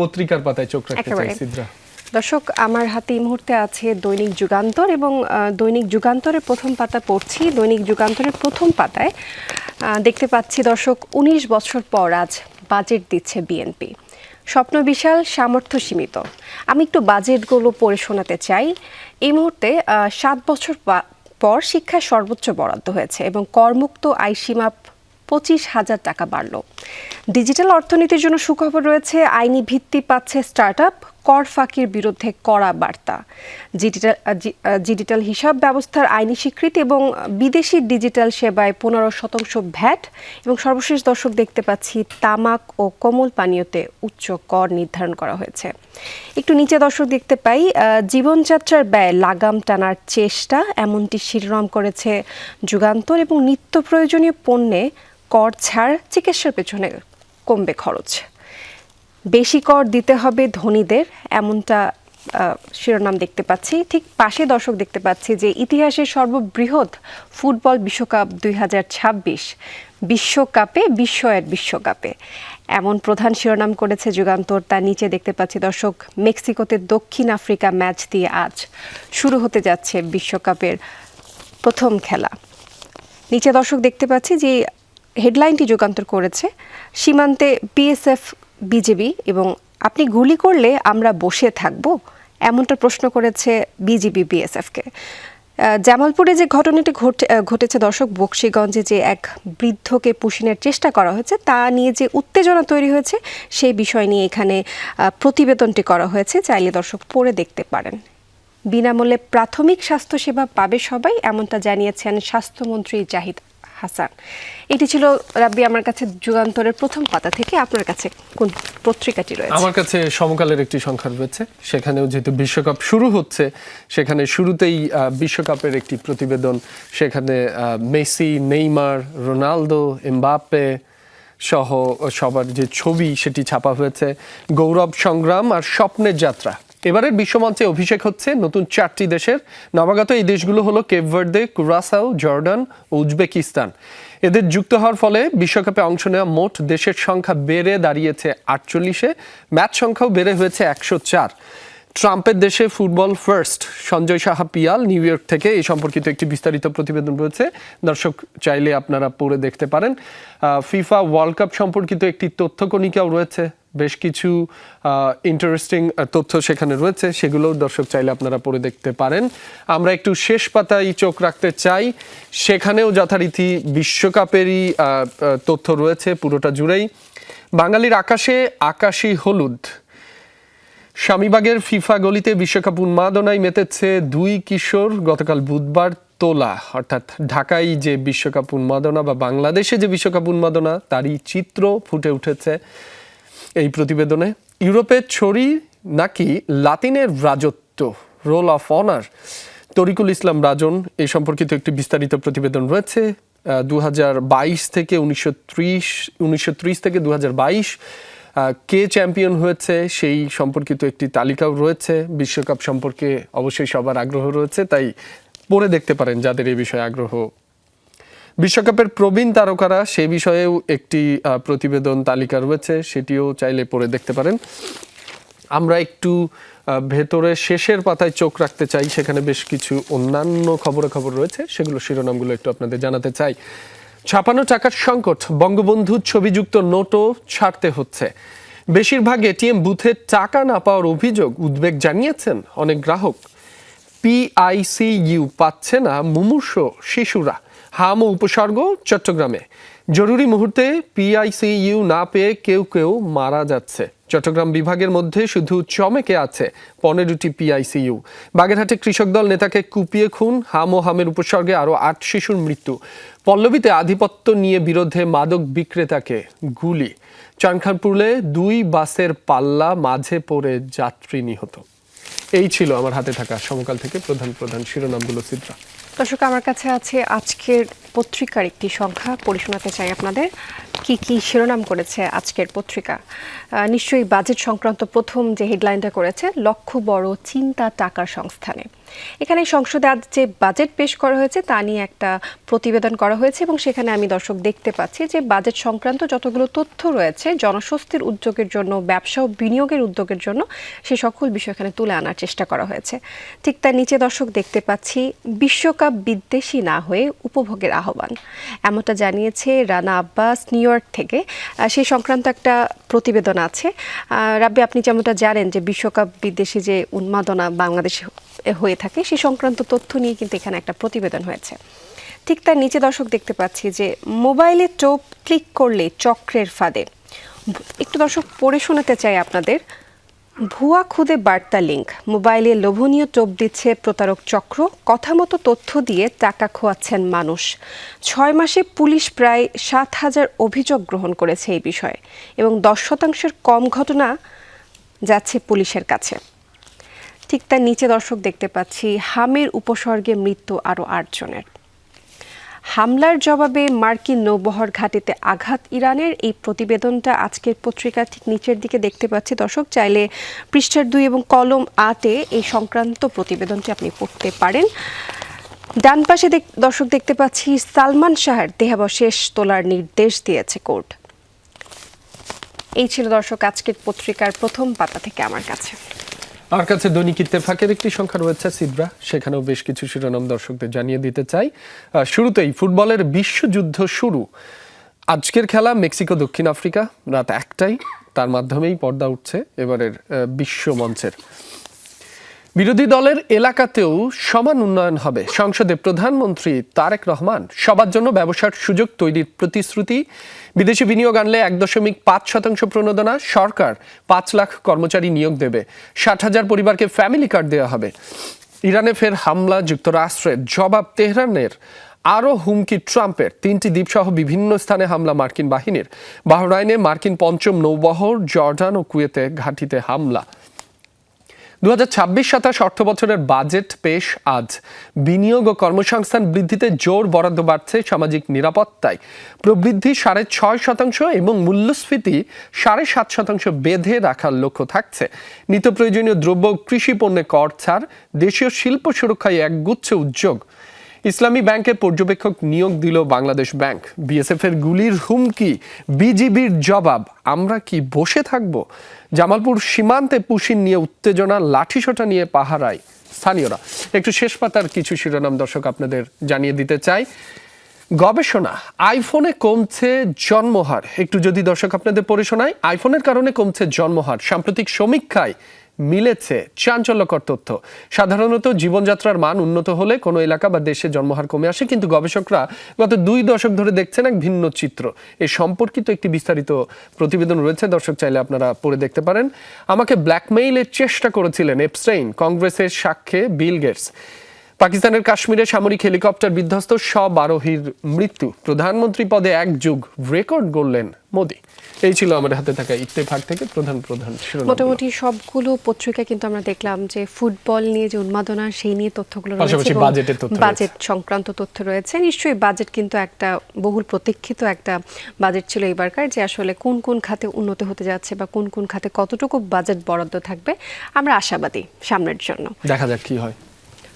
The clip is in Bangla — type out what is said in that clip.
পত্রিকার পাতায় চোখ রাখতে চাই একেবারে। সিদ্রা। দর্শক, আমার হাতে এই মুহূর্তে আছে দৈনিক যুগান্তর এবং দৈনিক যুগান্তরের প্রথম পাতা পড়ছি। দৈনিক যুগান্তরের প্রথম পাতায় দেখতে পাচ্ছি দর্শক, ১৯ বছর পর আজ বাজেট দিচ্ছে বিএনপি। স্বপ্ন বিশাল, সামর্থ্য সীমিত। আমি একটু বাজেটগুলো পড়ে শোনাতে চাই। এই মুহূর্তে ৭ বছর পর শিক্ষার সর্বোচ্চ বরাদ্দ হয়েছে এবং করমুক্ত আয়সীমা ২৫,০০০ টাকা বাড়ল। ডিজিটাল অর্থনীতির জন্য সুখবর রয়েছে, আইনি ভিত্তি পাচ্ছে স্টার্টআপ, কর ফাঁকির বিরুদ্ধে কড়া বার্তা। ডিজিটাল হিসাব ব্যবস্থার আইনি স্বীকৃতি এবং বিদেশি ডিজিটাল সেবায় ১৫% ভ্যাট এবং সর্বশেষ দর্শক দেখতে পাচ্ছি তামাক ও কোমল পানীয়তে উচ্চ কর নির্ধারণ করা হয়েছে। একটু নিচে দর্শক দেখতে পাই, জীবনযাত্রার ব্যয় লাগাম টানার চেষ্টা, এমনটি শিরোনাম করেছে যুগান্তর এবং নিত্য প্রয়োজনীয় পণ্যে কর ছাড়, চিকিৎসার পেছনে কমবে খরচ। বেশি কর দিতে হবে ধনীদের, এমনটা শিরোনাম দেখতে পাচ্ছি। ঠিক পাশে দর্শক দেখতে পাচ্ছি যে ইতিহাসের সর্ববৃহৎ ফুটবল বিশ্বকাপ ২০২৬ বিশ্বকাপে এমন প্রধান শিরোনাম করেছে যুগান্তর। তার নিচে দেখতে পাচ্ছি দর্শক, মেক্সিকোতে দক্ষিণ আফ্রিকা ম্যাচ দিয়ে আজ শুরু হতে যাচ্ছে বিশ্বকাপের প্রথম খেলা। নিচে দর্শক দেখতে পাচ্ছি যে হেডলাইনটি যুগান্তর করেছে, সীমান্তে বিএসএফ বিজেপি এবং আপনি গুলি করলে আমরা বসে থাকব, এমনটা প্রশ্ন করেছে বিজিবি বিএসএফকে। জামালপুরে যে ঘটনাটি ঘটেছে দর্শক, বকশীগঞ্জে যে এক বৃদ্ধকে পুষিনের চেষ্টা করা হয়েছে তা নিয়ে যে উত্তেজনা তৈরি হয়েছে সেই বিষয় নিয়ে এখানে প্রতিবেদনটি করা হয়েছে, চাইলে দর্শক পড়ে দেখতে পারেন। বিনামূল্যে প্রাথমিক স্বাস্থ্যসেবা পাবে সবাই, এমনটা জানিয়েছেন স্বাস্থ্যমন্ত্রী জাহিদ হাসান। এটি ছিল রাব্বি আমার কাছে যুগান্তরের প্রথম পাতা থেকে। আপনার কাছে কোন পত্রিকাটি রয়েছে? আমার কাছে সমকালের একটি সংখ্যা রয়েছে, সেখানেও যেহেতু বিশ্বকাপ শুরু হচ্ছে সেখানে শুরুতেই বিশ্বকাপের একটি প্রতিবেদন। সেখানে মেসি, নেইমার, রোনালদো, এমবাপ্পে সহ সবার যে ছবি সেটি ছাপা হয়েছে। গৌরব সংগ্রাম আর স্বপ্নের যাত্রা। এবারের বিশ্বমঞ্চে অভিষেক হচ্ছে নতুন ৪টি দেশের। নবাগত এই দেশগুলো হলো কেপ ভার্দে, কুরাসাও, জর্ডান ও উজবেকিস্তান। এদের যুক্ত হওয়ার ফলে বিশ্বকাপে অংশ নেওয়া মোট দেশের সংখ্যা বেড়ে দাঁড়িয়েছে ৪৮-এ। ম্যাচ সংখ্যাও বেড়ে হয়েছে ১০৪। ট্রাম্পের দেশে football first. Sanjay Saha Piyal, new York থেকে এই সম্পর্কিত একটি বিস্তারিত প্রতিবেদন রয়েছে, দর্শক চাইলে আপনারা পড়ে দেখতে পারেন। ফিফা ওয়ার্ল্ড কাপ সম্পর্কিত একটি তথ্যকণিকাও রয়েছে, বেশ কিছু ইন্টারেস্টিং তথ্য সেখানে রয়েছে, সেগুলোও দর্শক চাইলে আপনারা পড়ে দেখতে পারেন। আমরা একটু শেষ পাতায় চোখ রাখতে চাই, সেখানেও যথারীতি বিশ্বকাপেরই তথ্য রয়েছে পুরোটা জুড়েই। বাঙালির আকাশে আকাশী হলুদ। স্বামীবাগের ফিফা গলিতে বিশ্বকাপ উন্মাদনায় মেতেছে দুই কিশোর। গতকাল বুধবার তোলা, অর্থাৎ ঢাকায় যে বিশ্বকাপ উন্মাদনা বা বাংলাদেশে যে বিশ্বকাপ উন্মাদনা তারই চিত্র ফুটে উঠেছে এই প্রতিবেদনে। ইউরোপের ছড়ি নাকি লাতিনের রাজত্ব, রোল অফ অনার। তরিকুল ইসলাম রাজন এই সম্পর্কিত একটি বিস্তারিত প্রতিবেদন রয়েছে। ২০২২ থেকে ১৯৩০ থেকে ২০২২ কে চ্যাম্পিয়ন হয়েছে সেই সম্পর্কিত একটি তালিকাও রয়েছে। বিশ্বকাপ সম্পর্কে অবশ্যই সবার আগ্রহ রয়েছে, তাই পড়ে দেখতে পারেন যাদের এই বিষয়ে আগ্রহ। বিশ্বকাপের প্রবীণ তারকারা সে বিষয়েও একটি প্রতিবেদন তালিকা রয়েছে, সেটিও চাইলে পড়ে দেখতে পারেন। আমরা একটু ভেতরে শেষের পাতায় চোখ রাখতে চাই, সেখানে বেশ কিছু অন্যান্য খবর রয়েছে, সেগুলো শিরোনামগুলো একটু আপনাদের জানাতে চাই। ছাপানো টাকার সংকট, বঙ্গবন্ধুর ছবিযুক্ত নোটও ছাড়তে হচ্ছে। বেশিরভাগ এটিএম বুথে টাকা না পাওয়ার অভিযোগ, উদ্বেগ জানিয়েছেন অনেক গ্রাহক। পিআইসিইউ পাচ্ছে না মুমূর্ষ শিশুরা। হাম ও উপসর্গ চট্টগ্রামে। জরুরি মুহূর্তে পিআইসিইউ না পেয়ে কেউ মারা যাচ্ছে। চট্টগ্রাম বিভাগের মধ্যে শুধু চমেকে আছে ১৫টি পিআইসিইউ। বাগেরহাটে কৃষক দল নেতাকে কুপিয়ে খুন, হাম ও হামের উপসর্গে আরও ৮ শিশুর মৃত্যু। পল্লবীতে আধিপত্য নিয়ে বিরোধে মাদক বিক্রেতাকে গুলি। চানখারপুলে ২ বাসের পাল্লা, মাঝে পড়ে যাত্রী নিহত। এই ছিল আমার হাতে থাকা সমকাল থেকে প্রধান শিরোনামগুলো। চিত্রা। দর্শক, আমার কাছে আছে আজকের পত্রিকার একটি সংখ্যা, পড়ে শোনাতে চাই আপনাদের কি কি শিরোনাম করেছে আজকের পত্রিকা। নিশ্চয়ই বাজেট সংক্রান্ত প্রথম যে হেডলাইনটা করেছে, লক্ষ্য বড় চিন্তা টাকার সংস্থানে। এখানে সংসদে আজ যে বাজেট পেশ করা হয়েছে তা নিয়ে একটা প্রতিবেদন করা হয়েছে এবং সেখানে আমি দর্শক দেখতে পাচ্ছি যে বাজেট সংক্রান্ত যতগুলো তথ্য রয়েছে জনস্বস্তির উদ্যোগের জন্য, ব্যবসা ও বিনিয়োগের উদ্যোগের জন্য সেই সকল বিষয় এখানে তুলে আনার চেষ্টা করা হয়েছে। ঠিক তার নিচে দর্শক দেখতে পাচ্ছি বিশ্বকাপ বিদ্বেষী না হয়ে উপভোগের আহ্বান, এমনটা জানিয়েছে রানা আব্বাস নিউ ইয়র্ক থেকে। সেই সংক্রান্ত একটা প্রতিবেদন আছে। রাব্বি, আপনি যেমনটা জানেন যে বিশ্বকাপ বিদ্বেষী যে উন্মাদনা বাংলাদেশে হয়ে থাকে সেই সংক্রান্ত তথ্য নিয়ে কিন্তু এখানে একটা প্রতিবেদন হয়েছে। ঠিক তার নিচে দর্শক দেখতে পাচ্ছি যে মোবাইলে টোপ ক্লিক করলে চক্রের ফাঁদে। একটু দর্শক পড়ে শোনাতে চাই আপনাদের। ভুয়া খুদে বার্তা লিঙ্ক, মোবাইলে লোভনীয় টোপ দিচ্ছে প্রতারক চক্র, কথা মতো তথ্য দিয়ে টাকা খোয়াচ্ছেন মানুষ। 6 মাসে পুলিশ প্রায় 7,000 অভিযোগ গ্রহণ করেছে এই বিষয়ে এবং 10% কম ঘটনা যাচ্ছে পুলিশের কাছে। ঠিক তার নিচে দর্শক দেখতে পাচ্ছি হামের উপসর্গে মৃত্যু আরও 8 জনের। হামলার জবাবে মার্কিন নৌবহর ঘাঁটিতে আঘাত ইরানের, এই প্রতিবেদনটা আজকের পত্রিকার ঠিক নিচের দিকে দেখতে পাচ্ছি দর্শক। চাইলে পৃষ্ঠার 2 এবং কলম 8-এ এই সংক্রান্ত প্রতিবেদনটি আপনি পড়তে পারেন। ডান পাশে দর্শক দেখতে পাচ্ছি সালমান শাহের দেহাবশেষ তোলার নির্দেশ দিয়েছে কোর্ট। এই ছিল দর্শক আজকের পত্রিকার প্রথম পাতা থেকে আমার কাছে। আমার কাছে দৈনিক ইত্তেফাকের একটি সংখ্যা রয়েছে সিদ্রা, সেখানেও বেশ কিছু শিরোনাম দর্শকদের জানিয়ে দিতে চাই। শুরুতেই ফুটবলের বিশ্বযুদ্ধ শুরু। আজকের খেলা মেক্সিকো দক্ষিণ আফ্রিকা, রাত 1টায়। তার মাধ্যমেই পর্দা উঠছে এবারের বিশ্ব মঞ্চের। বিরোধী দলের এলাকাতেও সমান উন্নয়ন হবে, সংসদে প্রধানমন্ত্রী তারেক রহমান। সবার জন্য ব্যবসার সুযোগ তৈরির প্রতিশ্রুতি। বিদেশি বিনিয়োগ আনলে 1.5% প্রণোদনা। সরকার 5 লাখ কর্মচারী নিয়োগ দেবে। 60,000 পরিবারকে ফ্যামিলি কার্ড দেওয়া হবে। ইরানে ফের হামলা, যুক্তরাষ্ট্রের জবাব তেহরানের। আরও হুমকি ট্রাম্পের। 3টি দ্বীপসহ বিভিন্ন স্থানে হামলা মার্কিন বাহিনীর। বাহরাইনে মার্কিন 5ম নৌবহর, জর্ডান ও কুয়েতে ঘাঁটিতে হামলা। 2026-27 অর্থ বছরের বাজেট পেশ আজ। বিনিয়োগ ও কর্মসংস্থান বৃদ্ধিতে জোর বরাদ্দ বাড়ছে সামাজিক নিরাপত্তায়। প্রবৃদ্ধি 6.5% এবং মূল্যস্ফীতি 7.5% বেঁধে রাখার লক্ষ্য থাকছে। নিত্য প্রয়োজনীয় দ্রব্য, কৃষি পণ্যে কর ছাড়। দেশীয় শিল্প সুরক্ষায় একগুচ্ছ উদ্যোগ। ইসলামী ব্যাংকের পর্যবেক্ষক নিয়োগ দিল বাংলাদেশ ব্যাংক। বিএসএফের গুলির হুমকি, বিজিবির জবাব। আমরা কি বসে থাকব? জামালপুর সীমান্তে পুশিন নিয়ে উত্তেজনা, লাঠিসোঁটা নিয়ে পাহারায় স্থানীয়রা। একটু শেষ পাতার কিছু শিরোনাম দর্শক আপনাদের জানিয়ে দিতে চাই। গবেষণা, আইফোনে কমছে জন্মহার। একটু যদি দর্শক আপনাদের পড়ে শোনায়, আইফোনের কারণে কমছে জন্মহার। সাম্প্রতিক সমীক্ষায় মিলেছে চাঞ্চল্যকর তথ্য। সাধারণত জীবনযাত্রার মান উন্নত হলে কোনো এলাকা বা দেশে জন্মহার কমে আসে, কিন্তু গবেষকরা গত 2 দশক ধরে দেখছেন এক ভিন্ন চিত্র। এ সম্পর্কিত একটি বিস্তারিত প্রতিবেদন রয়েছে, দর্শক চাইলে আপনারা পড়ে দেখতে পারেন। আমাকে ব্ল্যাকমেইলের চেষ্টা করেছিলেন এপস্টেইন, কংগ্রেসের সাক্ষ্যে বিল গেটস। পাকিস্তানের কাশ্মীরে সামরিক হেলিকপ্টার বিধ্বস্ত, সব আরোহীর মৃত্যু। প্রধানমন্ত্রী পদে 1 যুগ, রেকর্ড গড়লেন মোদি। এই ছিল আমাদের হাতে থাকা ইত্তেফাক থেকে প্রধান শিরোনাম। মোটামুটি সবগুলো পত্রিকা কিন্তু আমরা দেখলাম যে ফুটবল নিয়ে যে উন্মাদনা সেই নিয়ে তথ্যগুলো রয়েছে, বাজেট সংক্রান্ত তথ্য রয়েছে। নিশ্চয়ই বাজেট কিন্তু একটা বহুল প্রতীক্ষিত একটা বাজেট ছিল এবারকার, যে আসলে কোন কোন খাতে উন্নত হতে যাচ্ছে বা কোন কোন খাতে কতটুকু বাজেট বরাদ্দ থাকবে। আমরা আশাবাদী সামনের জন্য। দেখা যাক কি হয়।